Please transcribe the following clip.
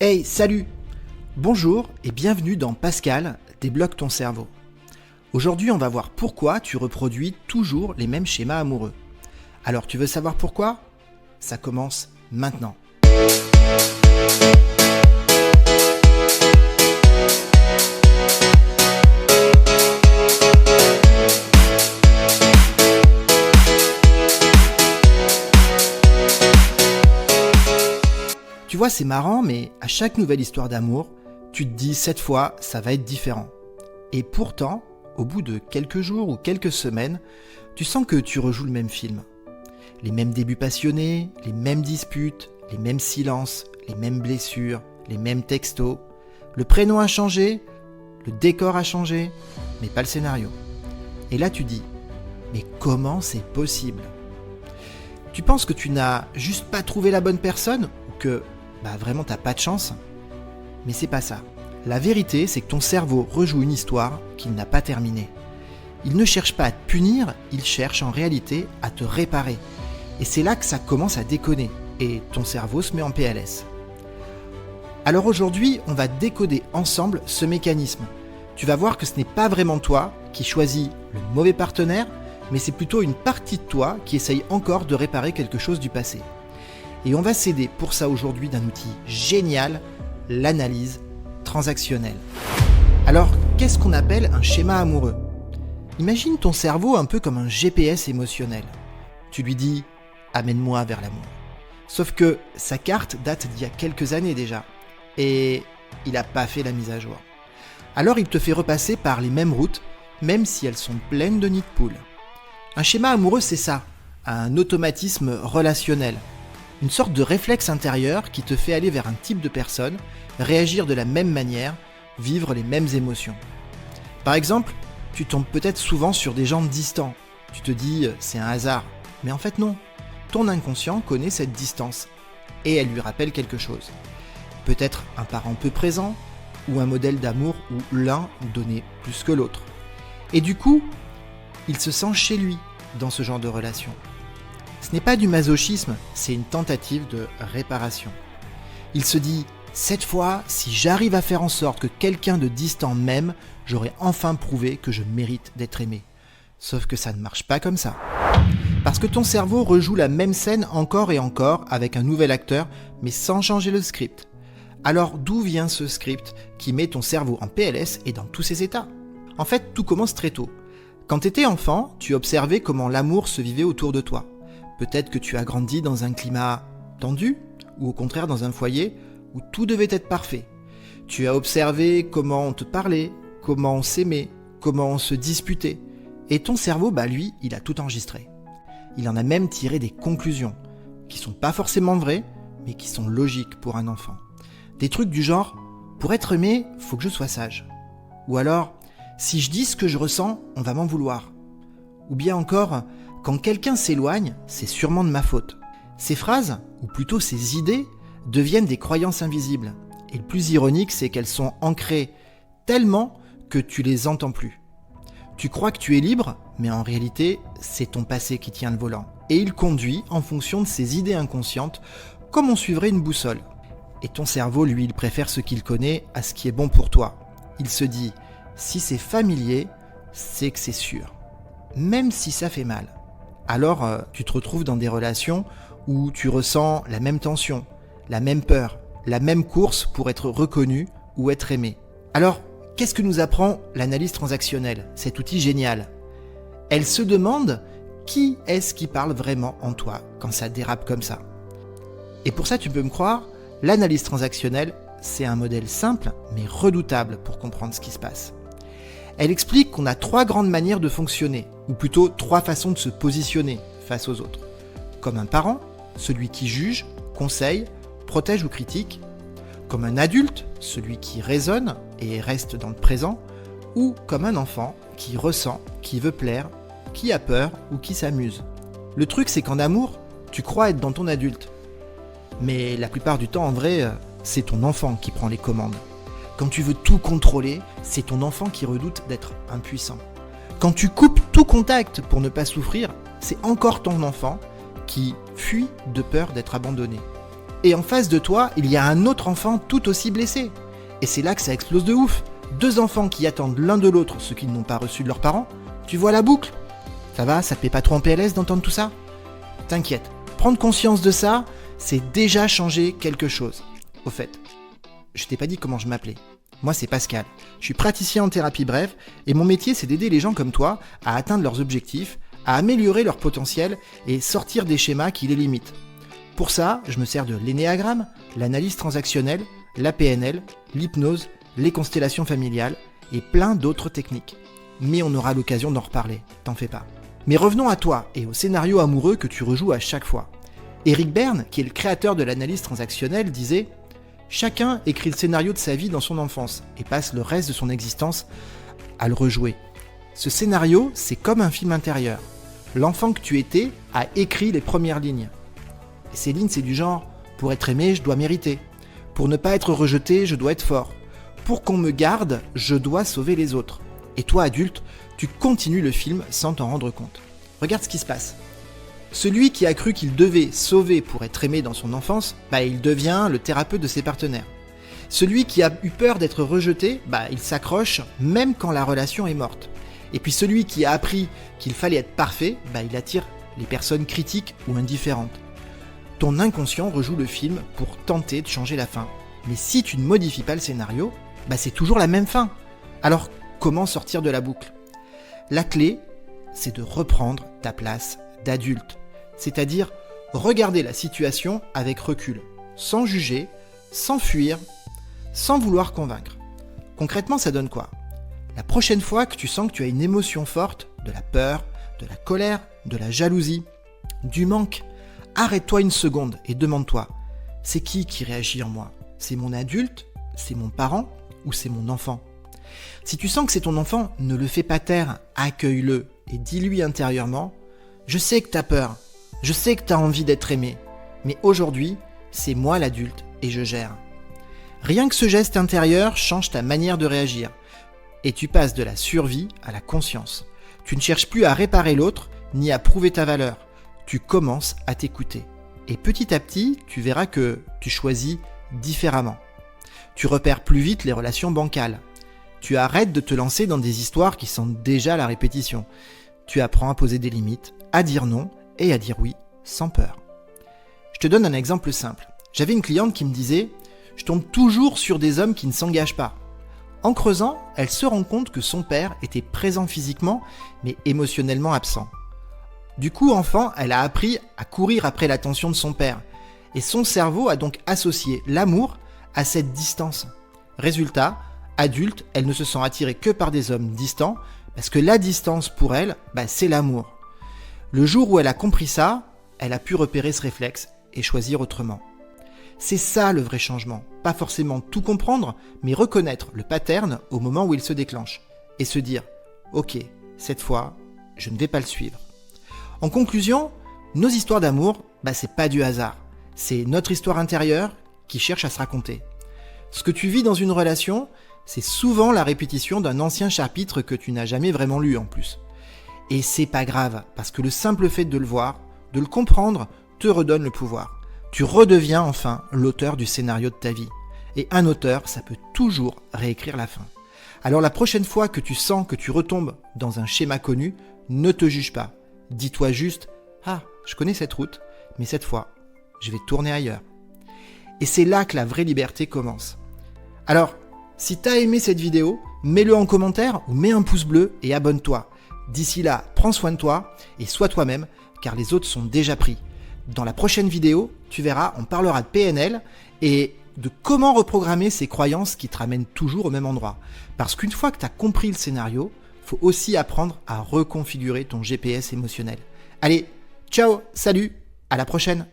Hey, salut! Bonjour et bienvenue dans Pascal, débloque ton cerveau. Aujourd'hui, on va voir pourquoi tu reproduis toujours les mêmes schémas amoureux. Alors, tu veux savoir pourquoi? Ça commence maintenant. Tu vois, c'est marrant, mais à chaque nouvelle histoire d'amour, tu te dis cette fois, ça va être différent. Et pourtant, au bout de quelques jours ou quelques semaines, tu sens que tu rejoues le même film. Les mêmes débuts passionnés, les mêmes disputes, les mêmes silences, les mêmes blessures, les mêmes textos. Le prénom a changé, le décor a changé, mais pas le scénario. Et là tu dis, mais comment c'est possible? Tu penses que tu n'as juste pas trouvé la bonne personne ou que vraiment t'as pas de chance? Mais c'est pas ça. La vérité, c'est que ton cerveau rejoue une histoire qu'il n'a pas terminée. Il ne cherche pas à te punir, il cherche en réalité à te réparer. Et c'est là que ça commence à déconner, et ton cerveau se met en PLS. Alors aujourd'hui, on va décoder ensemble ce mécanisme. Tu vas voir que ce n'est pas vraiment toi qui choisis le mauvais partenaire, mais c'est plutôt une partie de toi qui essaye encore de réparer quelque chose du passé. Et on va s'aider pour ça aujourd'hui d'un outil génial, l'analyse transactionnelle. Alors, qu'est-ce qu'on appelle un schéma amoureux? Imagine ton cerveau un peu comme un GPS émotionnel. Tu lui dis « amène-moi vers l'amour ». Sauf que sa carte date d'il y a quelques années déjà, et il n'a pas fait la mise à jour. Alors il te fait repasser par les mêmes routes, même si elles sont pleines de nids de poules. Un schéma amoureux, c'est ça, un automatisme relationnel. Une sorte de réflexe intérieur qui te fait aller vers un type de personne, réagir de la même manière, vivre les mêmes émotions. Par exemple, tu tombes peut-être souvent sur des gens distants. Tu te dis « c'est un hasard ». Mais en fait non. Ton inconscient connaît cette distance et elle lui rappelle quelque chose. Peut-être un parent peu présent ou un modèle d'amour où l'un donnait plus que l'autre. Et du coup, il se sent chez lui dans ce genre de relation. Ce n'est pas du masochisme, c'est une tentative de réparation. Il se dit « cette fois, si j'arrive à faire en sorte que quelqu'un de distant m'aime, j'aurai enfin prouvé que je mérite d'être aimé. » Sauf que ça ne marche pas comme ça. Parce que ton cerveau rejoue la même scène encore et encore avec un nouvel acteur, mais sans changer le script. Alors d'où vient ce script qui met ton cerveau en PLS et dans tous ses états? En fait, tout commence très tôt. Quand tu étais enfant, tu observais comment l'amour se vivait autour de toi. Peut-être que tu as grandi dans un climat tendu, ou au contraire dans un foyer où tout devait être parfait. Tu as observé comment on te parlait, comment on s'aimait, comment on se disputait. Et ton cerveau, lui, il a tout enregistré. Il en a même tiré des conclusions, qui sont pas forcément vraies, mais qui sont logiques pour un enfant. Des trucs du genre, pour être aimé, faut que je sois sage. Ou alors, si je dis ce que je ressens, on va m'en vouloir. Ou bien encore, quand quelqu'un s'éloigne, c'est sûrement de ma faute. Ces phrases, ou plutôt ces idées, deviennent des croyances invisibles. Et le plus ironique, c'est qu'elles sont ancrées tellement que tu les entends plus. Tu crois que tu es libre, mais en réalité, c'est ton passé qui tient le volant. Et il conduit en fonction de ces idées inconscientes, comme on suivrait une boussole. Et ton cerveau, lui, il préfère ce qu'il connaît à ce qui est bon pour toi. Il se dit, si c'est familier, c'est que c'est sûr. Même si ça fait mal. Alors, tu te retrouves dans des relations où tu ressens la même tension, la même peur, la même course pour être reconnu ou être aimé. Alors, qu'est-ce que nous apprend l'analyse transactionnelle, cet outil génial? Elle se demande qui est-ce qui parle vraiment en toi quand ça dérape comme ça. Et pour ça, tu peux me croire, l'analyse transactionnelle, c'est un modèle simple mais redoutable pour comprendre ce qui se passe. Elle explique qu'on a 3 grandes manières de fonctionner, ou plutôt 3 façons de se positionner face aux autres. Comme un parent, celui qui juge, conseille, protège ou critique. Comme un adulte, celui qui raisonne et reste dans le présent. Ou comme un enfant qui ressent, qui veut plaire, qui a peur ou qui s'amuse. Le truc, c'est qu'en amour, tu crois être dans ton adulte. Mais la plupart du temps, en vrai, c'est ton enfant qui prend les commandes. Quand tu veux tout contrôler, c'est ton enfant qui redoute d'être impuissant. Quand tu coupes tout contact pour ne pas souffrir, c'est encore ton enfant qui fuit de peur d'être abandonné. Et en face de toi, il y a un autre enfant tout aussi blessé. Et c'est là que ça explose de ouf. 2 enfants qui attendent l'un de l'autre ce qu'ils n'ont pas reçu de leurs parents. Tu vois la boucle? Ça va, ça te met pas trop en PLS d'entendre tout ça? T'inquiète, prendre conscience de ça, c'est déjà changer quelque chose. Au fait, je t'ai pas dit comment je m'appelais. Moi, c'est Pascal. Je suis praticien en thérapie brève et mon métier, c'est d'aider les gens comme toi à atteindre leurs objectifs, à améliorer leur potentiel et sortir des schémas qui les limitent. Pour ça, je me sers de l'énéagramme, l'analyse transactionnelle, la PNL, l'hypnose, les constellations familiales et plein d'autres techniques. Mais on aura l'occasion d'en reparler, t'en fais pas. Mais revenons à toi et au scénario amoureux que tu rejoues à chaque fois. Eric Berne, qui est le créateur de l'analyse transactionnelle, disait « Chacun écrit le scénario de sa vie dans son enfance et passe le reste de son existence à le rejouer. Ce scénario, c'est comme un film intérieur. L'enfant que tu étais a écrit les premières lignes. Et ces lignes, c'est du genre « Pour être aimé, je dois mériter. Pour ne pas être rejeté, je dois être fort. Pour qu'on me garde, je dois sauver les autres. » Et toi, adulte, tu continues le film sans t'en rendre compte. Regarde ce qui se passe. Celui qui a cru qu'il devait sauver pour être aimé dans son enfance, il devient le thérapeute de ses partenaires. Celui qui a eu peur d'être rejeté, il s'accroche même quand la relation est morte. Et puis celui qui a appris qu'il fallait être parfait, il attire les personnes critiques ou indifférentes. Ton inconscient rejoue le film pour tenter de changer la fin. Mais si tu ne modifies pas le scénario, c'est toujours la même fin. Alors, comment sortir de la boucle? La clé, c'est de reprendre ta place d'adulte. C'est-à-dire regarder la situation avec recul, sans juger, sans fuir, sans vouloir convaincre. Concrètement, ça donne quoi? La prochaine fois que tu sens que tu as une émotion forte, de la peur, de la colère, de la jalousie, du manque, arrête-toi une seconde et demande-toi, c'est qui réagit en moi? C'est mon adulte? C'est mon parent? Ou c'est mon enfant? Si tu sens que c'est ton enfant, ne le fais pas taire, accueille-le et dis-lui intérieurement « Je sais que t'as peur, je sais que t'as envie d'être aimé, mais aujourd'hui, c'est moi l'adulte et je gère. » Rien que ce geste intérieur change ta manière de réagir et tu passes de la survie à la conscience. Tu ne cherches plus à réparer l'autre ni à prouver ta valeur, tu commences à t'écouter. Et petit à petit, tu verras que tu choisis différemment. Tu repères plus vite les relations bancales. Tu arrêtes de te lancer dans des histoires qui sentent déjà la répétition. Tu apprends à poser des limites, à dire non et à dire oui sans peur. Je te donne un exemple simple. J'avais une cliente qui me disait « Je tombe toujours sur des hommes qui ne s'engagent pas. » En creusant, elle se rend compte que son père était présent physiquement, mais émotionnellement absent. Du coup, enfant, elle a appris à courir après l'attention de son père. Et son cerveau a donc associé l'amour à cette distance. Résultat, adulte, elle ne se sent attirée que par des hommes distants, parce que la distance pour elle, c'est l'amour. Le jour où elle a compris ça, elle a pu repérer ce réflexe et choisir autrement. C'est ça le vrai changement. Pas forcément tout comprendre, mais reconnaître le pattern au moment où il se déclenche. Et se dire, ok, cette fois, je ne vais pas le suivre. En conclusion, nos histoires d'amour, c'est pas du hasard. C'est notre histoire intérieure qui cherche à se raconter. Ce que tu vis dans une relation, c'est souvent la répétition d'un ancien chapitre que tu n'as jamais vraiment lu en plus. Et c'est pas grave, parce que le simple fait de le voir, de le comprendre, te redonne le pouvoir. Tu redeviens enfin l'auteur du scénario de ta vie. Et un auteur, ça peut toujours réécrire la fin. Alors la prochaine fois que tu sens que tu retombes dans un schéma connu, ne te juge pas. Dis-toi juste « Ah, je connais cette route, mais cette fois, je vais tourner ailleurs. » Et c'est là que la vraie liberté commence. Alors, si t'as aimé cette vidéo, mets-le en commentaire ou mets un pouce bleu et abonne-toi. D'ici là, prends soin de toi et sois toi-même, car les autres sont déjà pris. Dans la prochaine vidéo, tu verras, on parlera de PNL et de comment reprogrammer ces croyances qui te ramènent toujours au même endroit. Parce qu'une fois que tu as compris le scénario, faut aussi apprendre à reconfigurer ton GPS émotionnel. Allez, ciao, salut, à la prochaine!